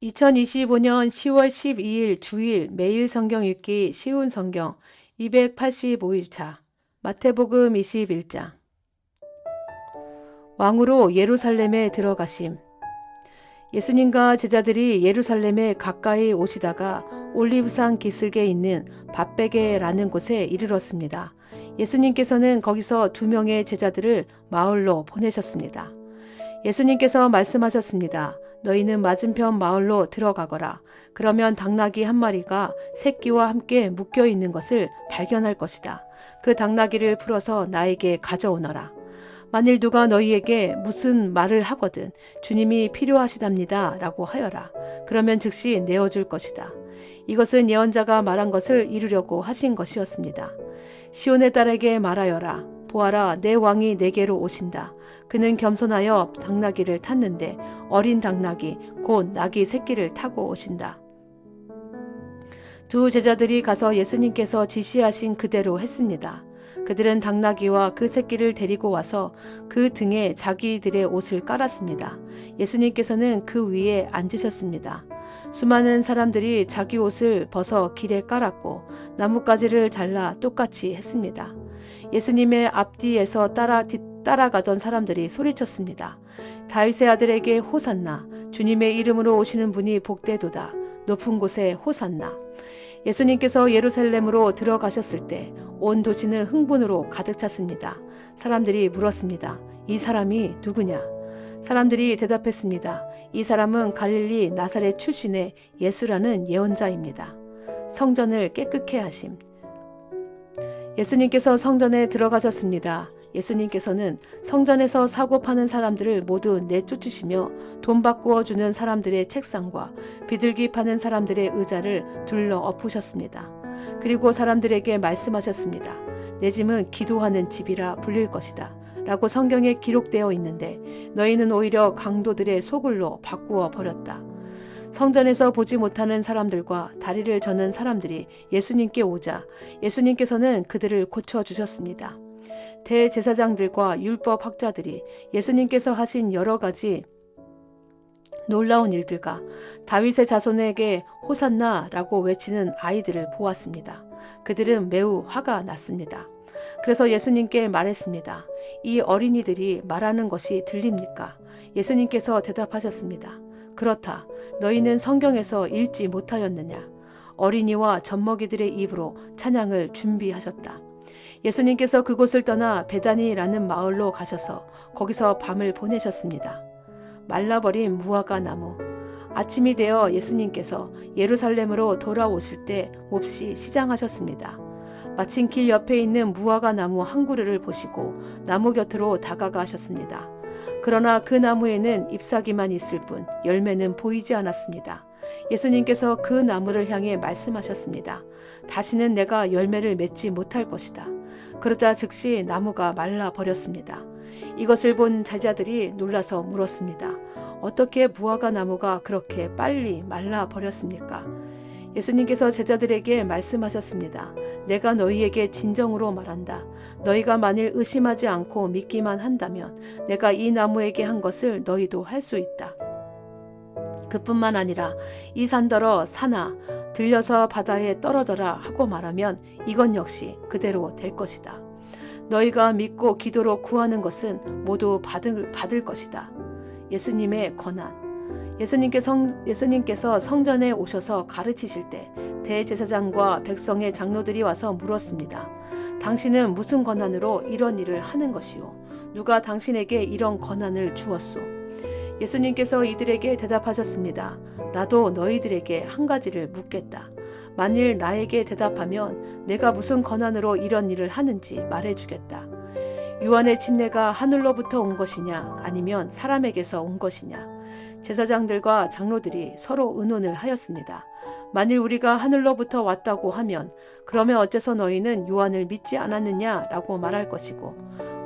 2025년 10월 12일 주일 매일 성경 읽기 쉬운 성경 285일차 마태복음 21장 왕으로 예루살렘에 들어가심. 예수님과 제자들이 예루살렘에 가까이 오시다가 올리브산 기슭에 있는 밧베게라는 곳에 이르렀습니다. 예수님께서는 거기서 2명의 제자들을 마을로 보내셨습니다. 예수님께서 말씀하셨습니다. 너희는 맞은편 마을로 들어가거라. 그러면 당나귀 한 마리가 새끼와 함께 묶여 있는 것을 발견할 것이다. 그 당나귀를 풀어서 나에게 가져오너라. 만일 누가 너희에게 무슨 말을 하거든 주님이 필요하시답니다 라고 하여라. 그러면 즉시 내어줄 것이다. 이것은 예언자가 말한 것을 이루려고 하신 것이었습니다. 시온의 딸에게 말하여라. 보아라, 내 왕이 내게로 오신다. 그는 겸손하여 당나귀를 탔는데 어린 당나귀 곧 나귀 새끼를 타고 오신다. 2 제자들이 가서 예수님께서 지시하신 그대로 했습니다. 그들은 당나귀와 그 새끼를 데리고 와서 그 등에 자기들의 옷을 깔았습니다. 예수님께서는 그 위에 앉으셨습니다. 수많은 사람들이 자기 옷을 벗어 길에 깔았고 나뭇가지를 잘라 똑같이 했습니다. 예수님의 앞뒤에서 따라가던 사람들이 소리쳤습니다. 다윗의 아들에게 호산나, 주님의 이름으로 오시는 분이 복되도다. 높은 곳에 호산나. 예수님께서 예루살렘으로 들어가셨을 때 온 도시는 흥분으로 가득 찼습니다. 사람들이 물었습니다. 이 사람이 누구냐? 사람들이 대답했습니다. 이 사람은 갈릴리 나사렛 출신의 예수라는 예언자입니다. 성전을 깨끗게 하심. 예수님께서 성전에 들어가셨습니다. 예수님께서는 성전에서 사고 파는 사람들을 모두 내쫓으시며 돈 바꾸어 주는 사람들의 책상과 비둘기 파는 사람들의 의자를 둘러 엎으셨습니다. 그리고 사람들에게 말씀하셨습니다. 내 집은 기도하는 집이라 불릴 것이다. 라고 성경에 기록되어 있는데 너희는 오히려 강도들의 소굴로 바꾸어 버렸다. 성전에서 보지 못하는 사람들과 다리를 저는 사람들이 예수님께 오자 예수님께서는 그들을 고쳐주셨습니다. 대제사장들과 율법학자들이 예수님께서 하신 여러 가지 놀라운 일들과 다윗의 자손에게 호산나라고 외치는 아이들을 보았습니다. 그들은 매우 화가 났습니다. 그래서 예수님께 말했습니다. 이 어린이들이 말하는 것이 들립니까? 예수님께서 대답하셨습니다. 그렇다. 너희는 성경에서 읽지 못하였느냐? 어린이와 젖먹이들의 입으로 찬양을 준비하셨다. 예수님께서 그곳을 떠나 베다니라는 마을로 가셔서 거기서 밤을 보내셨습니다. 말라버린 무화과 나무. 아침이 되어 예수님께서 예루살렘으로 돌아오실 때 몹시 시장하셨습니다. 마침 길 옆에 있는 무화과 나무 한 그루를 보시고 나무 곁으로 다가가셨습니다. 그러나 그 나무에는 잎사귀만 있을 뿐 열매는 보이지 않았습니다. 예수님께서 그 나무를 향해 말씀하셨습니다. 다시는 내가 열매를 맺지 못할 것이다. 그러자 즉시 나무가 말라 버렸습니다. 이것을 본 제자들이 놀라서 물었습니다. 어떻게 무화과 나무가 그렇게 빨리 말라 버렸습니까? 예수님께서 제자들에게 말씀하셨습니다. 내가 너희에게 진정으로 말한다. 너희가 만일 의심하지 않고 믿기만 한다면 내가 이 나무에게 한 것을 너희도 할 수 있다. 그뿐만 아니라 이 산더러 산아 들려서 바다에 떨어져라 하고 말하면 이건 역시 그대로 될 것이다. 너희가 믿고 기도로 구하는 것은 모두 받을 것이다. 예수님의 권한. 예수님께서 성전에 오셔서 가르치실 때 대제사장과 백성의 장로들이 와서 물었습니다. 당신은 무슨 권한으로 이런 일을 하는 것이오? 누가 당신에게 이런 권한을 주었소? 예수님께서 이들에게 대답하셨습니다. 나도 너희들에게 한 가지를 묻겠다. 만일 나에게 대답하면 내가 무슨 권한으로 이런 일을 하는지 말해주겠다. 요한의 침례가 하늘로부터 온 것이냐 아니면 사람에게서 온 것이냐. 제사장들과 장로들이 서로 의논을 하였습니다. 만일 우리가 하늘로부터 왔다고 하면 그러면 어째서 너희는 요한을 믿지 않았느냐라고 말할 것이고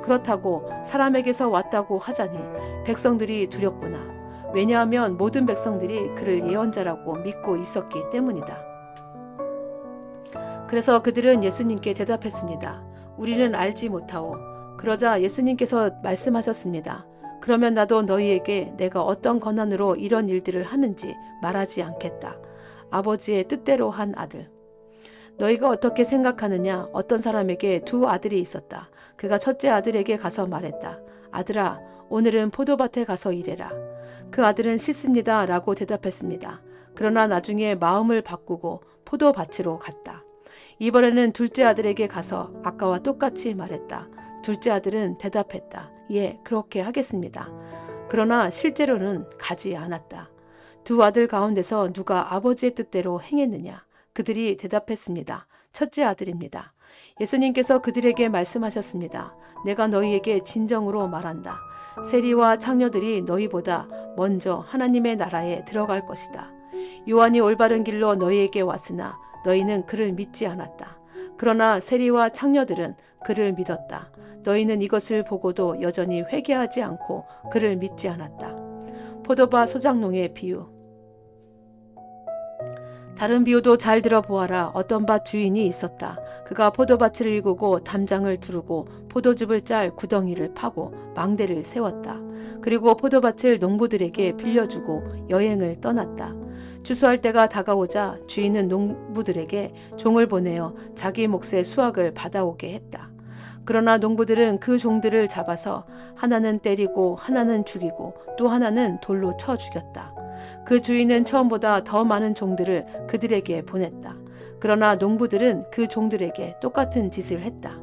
그렇다고 사람에게서 왔다고 하자니 백성들이 두렵구나. 왜냐하면 모든 백성들이 그를 예언자라고 믿고 있었기 때문이다. 그래서 그들은 예수님께 대답했습니다. 우리는 알지 못하오. 그러자 예수님께서 말씀하셨습니다. 그러면 나도 너희에게 내가 어떤 권한으로 이런 일들을 하는지 말하지 않겠다. 아버지의 뜻대로 한 아들. 너희가 어떻게 생각하느냐? 어떤 사람에게 두 아들이 있었다. 그가 첫째 아들에게 가서 말했다. 아들아, 오늘은 포도밭에 가서 일해라. 그 아들은 싫습니다 라고 대답했습니다. 그러나 나중에 마음을 바꾸고 포도밭으로 갔다. 이번에는 둘째 아들에게 가서 아까와 똑같이 말했다. 둘째 아들은 대답했다. 예, 그렇게 하겠습니다. 그러나 실제로는 가지 않았다. 두 아들 가운데서 누가 아버지의 뜻대로 행했느냐? 그들이 대답했습니다. 첫째 아들입니다. 예수님께서 그들에게 말씀하셨습니다. 내가 너희에게 진정으로 말한다. 세리와 창녀들이 너희보다 먼저 하나님의 나라에 들어갈 것이다. 요한이 올바른 길로 너희에게 왔으나 너희는 그를 믿지 않았다. 그러나 세리와 창녀들은 그를 믿었다. 너희는 이것을 보고도 여전히 회개하지 않고 그를 믿지 않았다. 포도밭 소작농의 비유. 다른 비유도 잘 들어보아라. 어떤 밭 주인이 있었다. 그가 포도밭을 일구고 담장을 두르고 포도즙을 짤 구덩이를 파고 망대를 세웠다. 그리고 포도밭을 농부들에게 빌려주고 여행을 떠났다. 추수할 때가 다가오자 주인은 농부들에게 종을 보내어 자기 몫의 수확을 받아오게 했다. 그러나 농부들은 그 종들을 잡아서 하나는 때리고 하나는 죽이고 또 하나는 돌로 쳐 죽였다. 그 주인은 처음보다 더 많은 종들을 그들에게 보냈다. 그러나 농부들은 그 종들에게 똑같은 짓을 했다.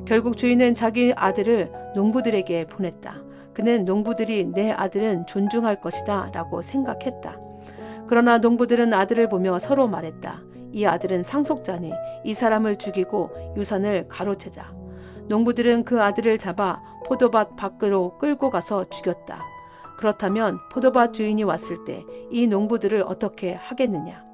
결국 주인은 자기 아들을 농부들에게 보냈다. 그는 농부들이 내 아들은 존중할 것이다 라고 생각했다. 그러나 농부들은 아들을 보며 서로 말했다. 이 아들은 상속자니 이 사람을 죽이고 유산을 가로채자. 농부들은 그 아들을 잡아 포도밭 밖으로 끌고 가서 죽였다. 그렇다면 포도밭 주인이 왔을 때 이 농부들을 어떻게 하겠느냐?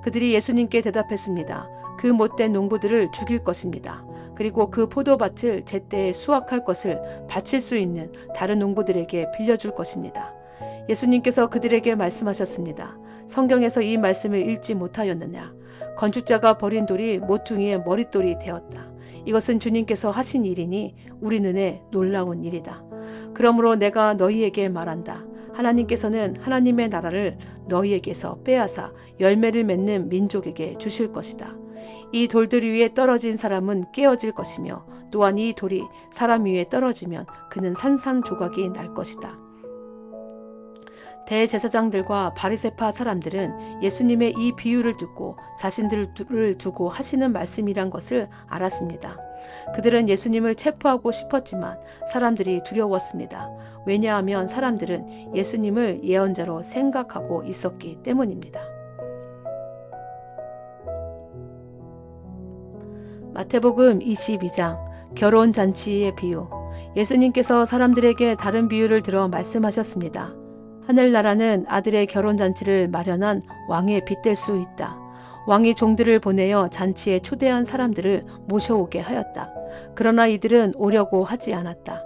그들이 예수님께 대답했습니다. 그 못된 농부들을 죽일 것입니다. 그리고 그 포도밭을 제때에 수확할 것을 바칠 수 있는 다른 농부들에게 빌려줄 것입니다. 예수님께서 그들에게 말씀하셨습니다. 성경에서 이 말씀을 읽지 못하였느냐? 건축자가 버린 돌이 모퉁이의 머릿돌이 되었다. 이것은 주님께서 하신 일이니 우리 눈에 놀라운 일이다. 그러므로 내가 너희에게 말한다. 하나님께서는 하나님의 나라를 너희에게서 빼앗아 열매를 맺는 민족에게 주실 것이다. 이 돌들 위에 떨어진 사람은 깨어질 것이며 또한 이 돌이 사람 위에 떨어지면 그는 산산조각이 날 것이다. 대제사장들과 바리새파 사람들은 예수님의 이 비유를 듣고 자신들을 두고 하시는 말씀이란 것을 알았습니다. 그들은 예수님을 체포하고 싶었지만 사람들이 두려웠습니다. 왜냐하면 사람들은 예수님을 예언자로 생각하고 있었기 때문입니다. 마태복음 22장 결혼잔치의 비유. 예수님께서 사람들에게 다른 비유를 들어 말씀하셨습니다. 하늘나라는 아들의 결혼잔치를 마련한 왕에 빗댈 수 있다. 왕이 종들을 보내어 잔치에 초대한 사람들을 모셔오게 하였다. 그러나 이들은 오려고 하지 않았다.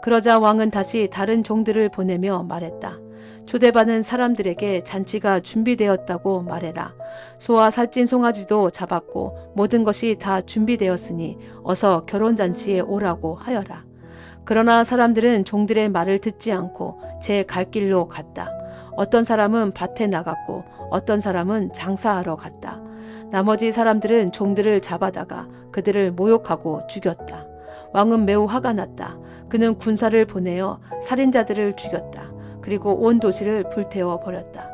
그러자 왕은 다시 다른 종들을 보내며 말했다. 초대받은 사람들에게 잔치가 준비되었다고 말해라. 소와 살찐 송아지도 잡았고 모든 것이 다 준비되었으니 어서 결혼잔치에 오라고 하여라. 그러나 사람들은 종들의 말을 듣지 않고 제 갈 길로 갔다. 어떤 사람은 밭에 나갔고 어떤 사람은 장사하러 갔다. 나머지 사람들은 종들을 잡아다가 그들을 모욕하고 죽였다. 왕은 매우 화가 났다. 그는 군사를 보내어 살인자들을 죽였다. 그리고 온 도시를 불태워 버렸다.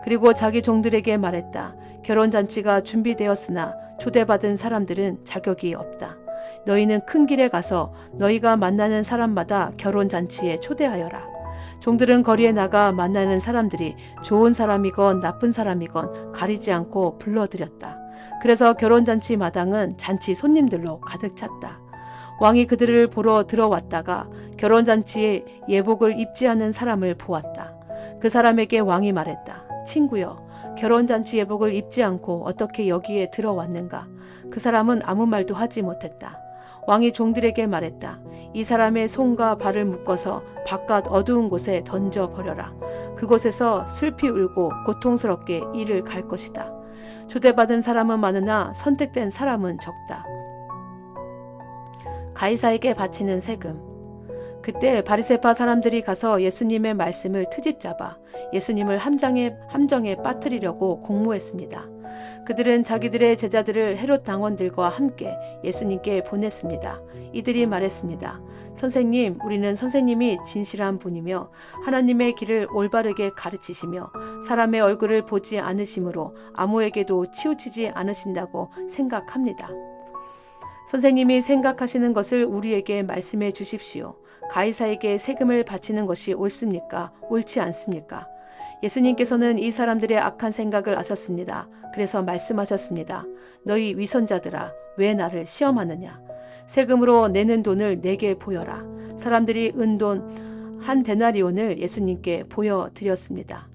그리고 자기 종들에게 말했다. 결혼잔치가 준비되었으나 초대받은 사람들은 자격이 없다. 너희는 큰 길에 가서 너희가 만나는 사람마다 결혼잔치에 초대하여라. 종들은 거리에 나가 만나는 사람들이 좋은 사람이건 나쁜 사람이건 가리지 않고 불러들였다. 그래서 결혼잔치 마당은 잔치 손님들로 가득 찼다. 왕이 그들을 보러 들어왔다가 결혼잔치에 예복을 입지 않은 사람을 보았다. 그 사람에게 왕이 말했다. 친구여, 결혼잔치 예복을 입지 않고 어떻게 여기에 들어왔는가? 그 사람은 아무 말도 하지 못했다. 왕이 종들에게 말했다. 이 사람의 손과 발을 묶어서 바깥 어두운 곳에 던져버려라. 그곳에서 슬피 울고 고통스럽게 이를 갈 것이다. 초대받은 사람은 많으나 선택된 사람은 적다. 가이사에게 바치는 세금. 그때 바리새파 사람들이 가서 예수님의 말씀을 트집 잡아 예수님을 함정에 빠뜨리려고 공모했습니다. 그들은 자기들의 제자들을 헤롯 당원들과 함께 예수님께 보냈습니다. 이들이 말했습니다. 선생님, 우리는 선생님이 진실한 분이며 하나님의 길을 올바르게 가르치시며 사람의 얼굴을 보지 않으심으로 아무에게도 치우치지 않으신다고 생각합니다. 선생님이 생각하시는 것을 우리에게 말씀해 주십시오. 가이사에게 세금을 바치는 것이 옳습니까? 옳지 않습니까? 예수님께서는 이 사람들의 악한 생각을 아셨습니다. 그래서 말씀하셨습니다. 너희 위선자들아, 왜 나를 시험하느냐? 세금으로 내는 돈을 내게 보여라. 사람들이 은돈 한 데나리온을 예수님께 보여드렸습니다.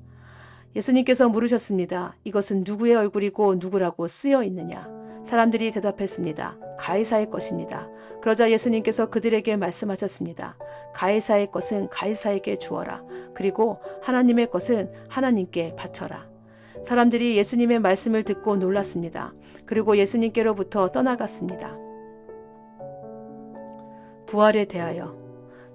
예수님께서 물으셨습니다. 이것은 누구의 얼굴이고 누구라고 쓰여 있느냐? 사람들이 대답했습니다. 가이사의 것입니다. 그러자 예수님께서 그들에게 말씀하셨습니다. 가이사의 것은 가이사에게 주어라. 그리고 하나님의 것은 하나님께 바쳐라. 사람들이 예수님의 말씀을 듣고 놀랐습니다. 그리고 예수님께로부터 떠나갔습니다. 부활에 대하여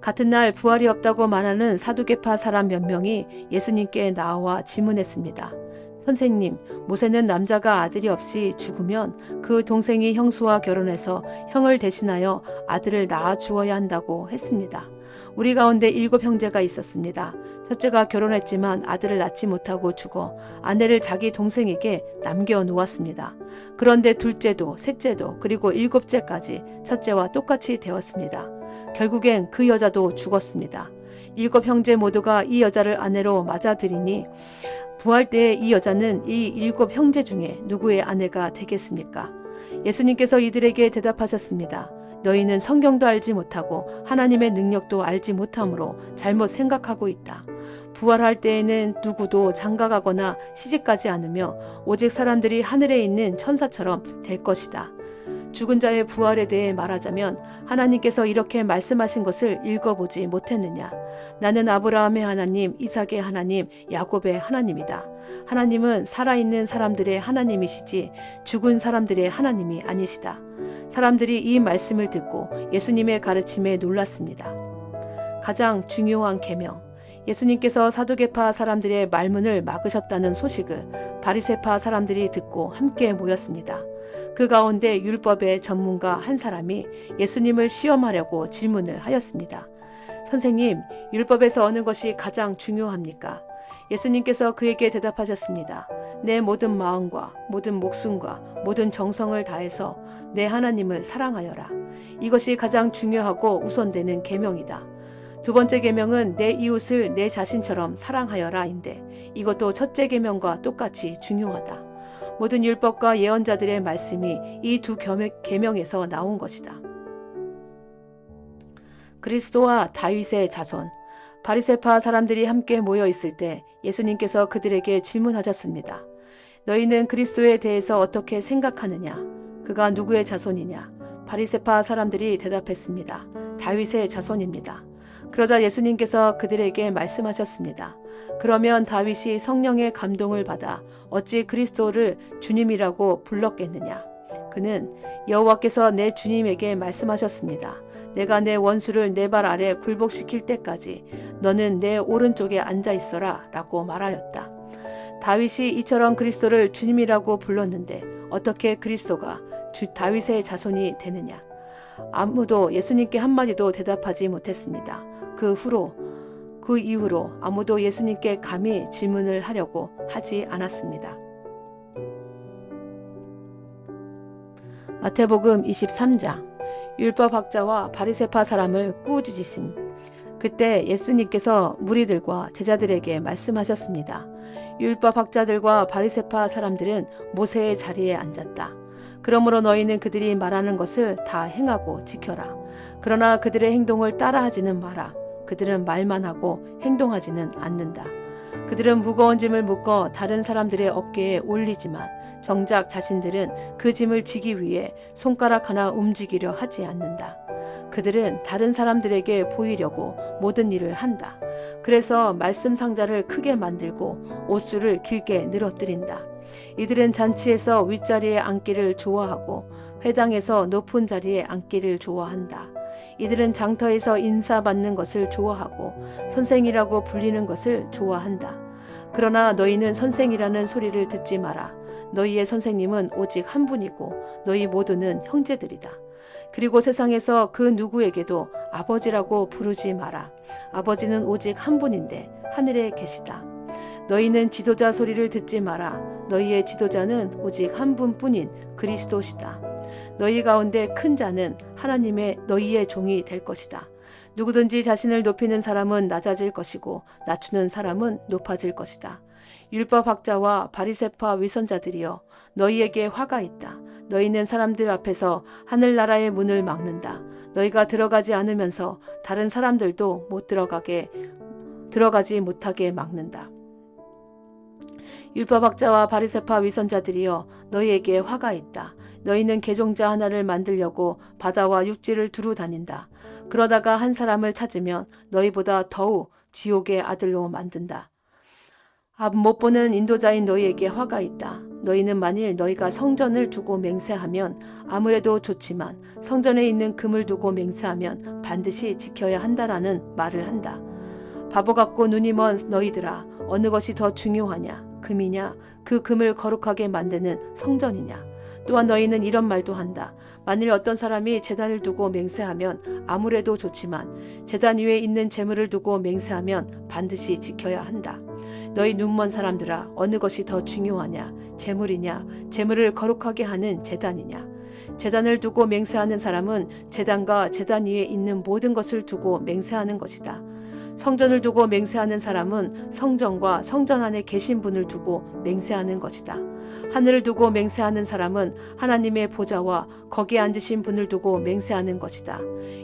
같은 날 부활이 없다고 말하는 사두개파 사람 몇 명이 예수님께 나와 질문했습니다. 선생님, 모세는 남자가 아들이 없이 죽으면 그 동생이 형수와 결혼해서 형을 대신하여 아들을 낳아 주어야 한다고 했습니다. 우리 가운데 7 형제가 있었습니다. 첫째가 결혼했지만 아들을 낳지 못하고 죽어 아내를 자기 동생에게 남겨 놓았습니다. 그런데 둘째도 셋째도 그리고 7째까지 첫째와 똑같이 되었습니다. 결국엔 그 여자도 죽었습니다. 7 형제 모두가 이 여자를 아내로 맞아들이니 부활 때에 이 여자는 이 7 형제 중에 누구의 아내가 되겠습니까? 예수님께서 이들에게 대답하셨습니다. 너희는 성경도 알지 못하고 하나님의 능력도 알지 못하므로 잘못 생각하고 있다. 부활할 때에는 누구도 장가가거나 시집가지 않으며 오직 사람들이 하늘에 있는 천사처럼 될 것이다. 죽은 자의 부활에 대해 말하자면 하나님께서 이렇게 말씀하신 것을 읽어보지 못했느냐. 나는 아브라함의 하나님, 이삭의 하나님, 야곱의 하나님이다. 하나님은 살아있는 사람들의 하나님이시지 죽은 사람들의 하나님이 아니시다. 사람들이 이 말씀을 듣고 예수님의 가르침에 놀랐습니다. 가장 중요한 계명. 예수님께서 사두개파 사람들의 말문을 막으셨다는 소식을 바리새파 사람들이 듣고 함께 모였습니다. 그 가운데 율법의 전문가 한 사람이 예수님을 시험하려고 질문을 하였습니다. 선생님, 율법에서 어느 것이 가장 중요합니까? 예수님께서 그에게 대답하셨습니다. 내 모든 마음과 모든 목숨과 모든 정성을 다해서 내 하나님을 사랑하여라. 이것이 가장 중요하고 우선되는 계명이다. 두 번째 계명은 내 이웃을 내 자신처럼 사랑하여라인데 이것도 첫째 계명과 똑같이 중요하다. 모든 율법과 예언자들의 말씀이 이 두 계명에서 나온 것이다. 그리스도와 다윗의 자손. 바리새파 사람들이 함께 모여 있을 때 예수님께서 그들에게 질문하셨습니다. 너희는 그리스도에 대해서 어떻게 생각하느냐? 그가 누구의 자손이냐? 바리새파 사람들이 대답했습니다. 다윗의 자손입니다. 그러자 예수님께서 그들에게 말씀하셨습니다. 그러면 다윗이 성령의 감동을 받아 어찌 그리스도를 주님이라고 불렀겠느냐? 그는 여호와께서 내 주님에게 말씀하셨습니다. 내가 내 원수를 내 발 아래 굴복시킬 때까지 너는 내 오른쪽에 앉아 있어라 라고 말하였다. 다윗이 이처럼 그리스도를 주님이라고 불렀는데 어떻게 그리스도가 다윗의 자손이 되느냐? 아무도 예수님께 한마디도 대답하지 못했습니다. 그 이후로 아무도 예수님께 감히 질문을 하려고 하지 않았습니다. 마태복음 23장. 율법학자와 바리새파 사람을 꾸짖으심. 그때 예수님께서 무리들과 제자들에게 말씀하셨습니다. 율법학자들과 바리새파 사람들은 모세의 자리에 앉았다. 그러므로 너희는 그들이 말하는 것을 다 행하고 지켜라. 그러나 그들의 행동을 따라하지는 마라. 그들은 말만 하고 행동하지는 않는다. 그들은 무거운 짐을 묶어 다른 사람들의 어깨에 올리지만 정작 자신들은 그 짐을 지기 위해 손가락 하나 움직이려 하지 않는다. 그들은 다른 사람들에게 보이려고 모든 일을 한다. 그래서 말씀 상자를 크게 만들고 옷수를 길게 늘어뜨린다. 이들은 잔치에서 윗자리에 앉기를 좋아하고 회당에서 높은 자리에 앉기를 좋아한다. 이들은 장터에서 인사받는 것을 좋아하고 선생이라고 불리는 것을 좋아한다. 그러나 너희는 선생이라는 소리를 듣지 마라. 너희의 선생님은 오직 한 분이고 너희 모두는 형제들이다. 그리고 세상에서 그 누구에게도 아버지라고 부르지 마라. 아버지는 오직 한 분인데 하늘에 계시다. 너희는 지도자 소리를 듣지 마라. 너희의 지도자는 오직 한 분뿐인 그리스도시다. 너희 가운데 큰 자는 하나님의 너희의 종이 될 것이다. 누구든지 자신을 높이는 사람은 낮아질 것이고 낮추는 사람은 높아질 것이다. 율법학자와 바리새파 위선자들이여, 너희에게 화가 있다. 너희는 사람들 앞에서 하늘나라의 문을 막는다. 너희가 들어가지 않으면서 다른 사람들도 들어가지 못하게 막는다. 율법학자와 바리새파 위선자들이여, 너희에게 화가 있다. 너희는 개종자 하나를 만들려고 바다와 육지를 두루 다닌다. 그러다가 한 사람을 찾으면 너희보다 더욱 지옥의 아들로 만든다. 앞 못 보는 인도자인 너희에게 화가 있다. 너희는 만일 너희가 성전을 두고 맹세하면 아무래도 좋지만 성전에 있는 금을 두고 맹세하면 반드시 지켜야 한다라는 말을 한다. 바보 같고 눈이 먼 너희들아, 어느 것이 더 중요하냐? 금이냐? 그 금을 거룩하게 만드는 성전이냐? 또한 너희는 이런 말도 한다. 만일 어떤 사람이 제단을 두고 맹세하면 아무래도 좋지만 제단 위에 있는 제물을 두고 맹세하면 반드시 지켜야 한다. 너희 눈먼 사람들아, 어느 것이 더 중요하냐? 제물이냐? 제물을 거룩하게 하는 제단이냐? 제단을 두고 맹세하는 사람은 제단과 제단 위에 있는 모든 것을 두고 맹세하는 것이다. 성전을 두고 맹세하는 사람은 성전과 성전 안에 계신 분을 두고 맹세하는 것이다. 하늘을 두고 맹세하는 사람은 하나님의 보좌와 거기에 앉으신 분을 두고 맹세하는 것이다.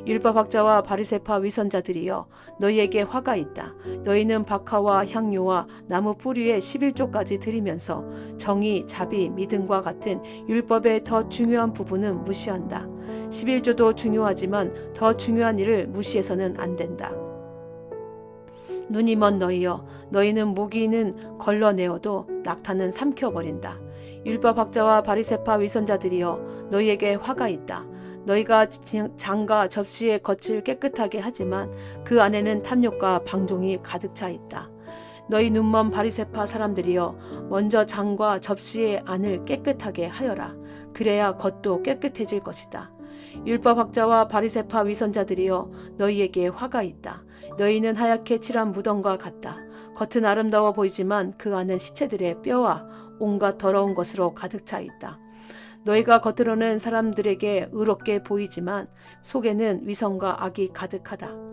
율법학자와 바리새파 위선자들이여, 너희에게 화가 있다. 너희는 박하와 향료와 나무 뿌리에 11조까지 드리면서 정의, 자비, 믿음과 같은 율법의 더 중요한 부분은 무시한다. 11조도 중요하지만 더 중요한 일을 무시해서는 안 된다. 눈이 먼 너희여, 너희는 모기는 걸러내어도 낙타는 삼켜버린다. 율법학자와 바리새파 위선자들이여, 너희에게 화가 있다. 너희가 장과 접시의 겉을 깨끗하게 하지만 그 안에는 탐욕과 방종이 가득 차 있다. 너희 눈먼 바리새파 사람들이여, 먼저 장과 접시의 안을 깨끗하게 하여라. 그래야 겉도 깨끗해질 것이다. 율법학자와 바리새파 위선자들이여, 너희에게 화가 있다. 너희는 하얗게 칠한 무덤과 같다. 겉은 아름다워 보이지만 그 안은 시체들의 뼈와 온갖 더러운 것으로 가득 차 있다. 너희가 겉으로는 사람들에게 의롭게 보이지만 속에는 위선과 악이 가득하다.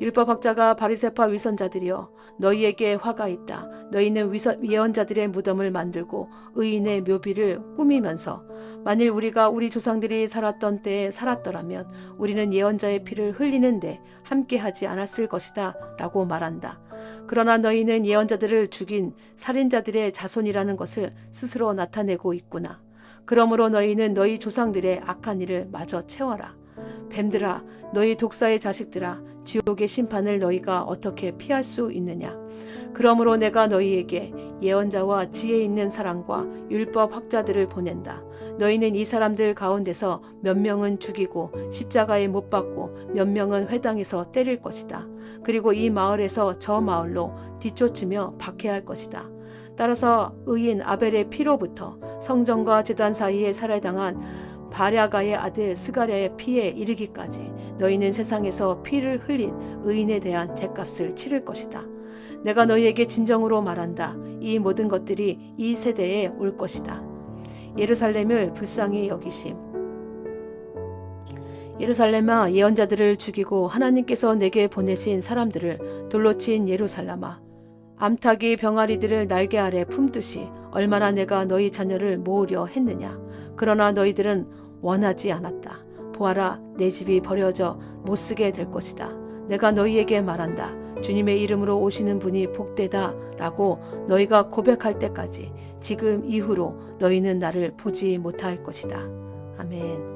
율법학자가 바리새파 위선자들이여, 너희에게 화가 있다. 너희는 예언자들의 무덤을 만들고 의인의 묘비를 꾸미면서 만일 우리가 우리 조상들이 살았던 때에 살았더라면 우리는 예언자의 피를 흘리는데 함께하지 않았을 것이다 라고 말한다. 그러나 너희는 예언자들을 죽인 살인자들의 자손이라는 것을 스스로 나타내고 있구나. 그러므로 너희는 너희 조상들의 악한 일을 마저 채워라. 뱀들아, 너희 독사의 자식들아, 지옥의 심판을 너희가 어떻게 피할 수 있느냐? 그러므로 내가 너희에게 예언자와 지혜 있는 사람과 율법 학자들을 보낸다. 너희는 이 사람들 가운데서 몇 명은 죽이고 십자가에 못 박고 몇 명은 회당에서 때릴 것이다. 그리고 이 마을에서 저 마을로 뒤쫓으며 박해할 것이다. 따라서 의인 아벨의 피로부터 성전과 제단 사이에 살해당한 바랴가의 아들 스가랴의 피에 이르기까지 너희는 세상에서 피를 흘린 의인에 대한 죗값을 치를 것이다. 내가 너희에게 진정으로 말한다. 이 모든 것들이 이 세대에 올 것이다. 예루살렘을 불쌍히 여기심. 예루살렘아, 예언자들을 죽이고 하나님께서 내게 보내신 사람들을 돌로 친 예루살렘아, 암탉이 병아리들을 날개 아래 품듯이 얼마나 내가 너희 자녀를 모으려 했느냐. 그러나 너희들은 원하지 않았다. 보아라, 내 집이 버려져 못쓰게 될 것이다. 내가 너희에게 말한다. 주님의 이름으로 오시는 분이 복되다 라고 너희가 고백할 때까지 지금 이후로 너희는 나를 보지 못할 것이다. 아멘.